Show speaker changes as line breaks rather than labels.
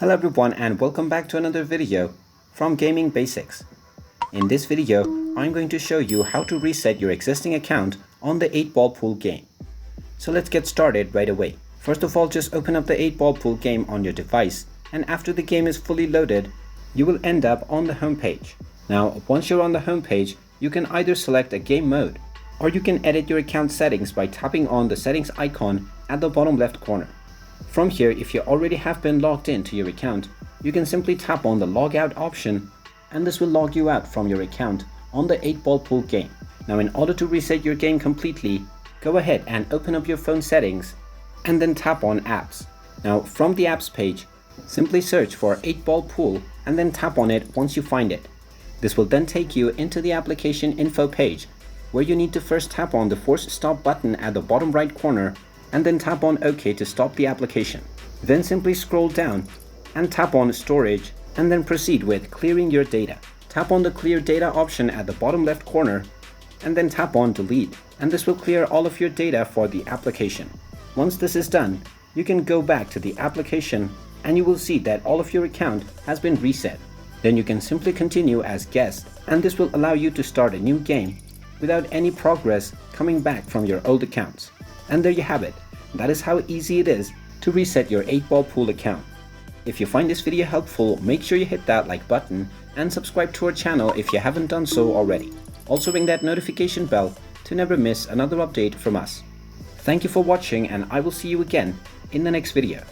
Hello everyone and welcome back to another video from Gaming Basics. In this video, I'm going to show you how to reset your existing account on the 8-Ball Pool game. So let's get started right away. First of all, just open up the 8-Ball Pool game on your device, and after the game is fully loaded, you will end up on the home page. Now, once you're on the home page, you can either select a game mode, or you can edit your account settings by tapping on the settings icon at the bottom left corner. From here, if you already have been logged into your account, you can simply tap on the logout option, and this will log you out from your account on the 8-Ball Pool game. Now, in order to reset your game completely, go ahead and open up your phone settings and then tap on apps. Now, from the apps page, simply search for 8-Ball Pool and then tap on it once you find it. This will then take you into the application info page, where you need to first tap on the force stop button at the bottom right corner and then tap on OK to stop the application. Then simply scroll down and tap on storage and then proceed with clearing your data. Tap on the clear data option at the bottom left corner and then tap on delete, and this will clear all of your data for the application. Once this is done, you can go back to the application and you will see that all of your account has been reset. Then you can simply continue as guest, and this will allow you to start a new game without any progress coming back from your old accounts. And there you have it. That is how easy it is to reset your 8-Ball Pool account. If you find this video helpful, make sure you hit that like button and subscribe to our channel if you haven't done so already. Also ring that notification bell to never miss another update from us. Thank you for watching, and I will see you again in the next video.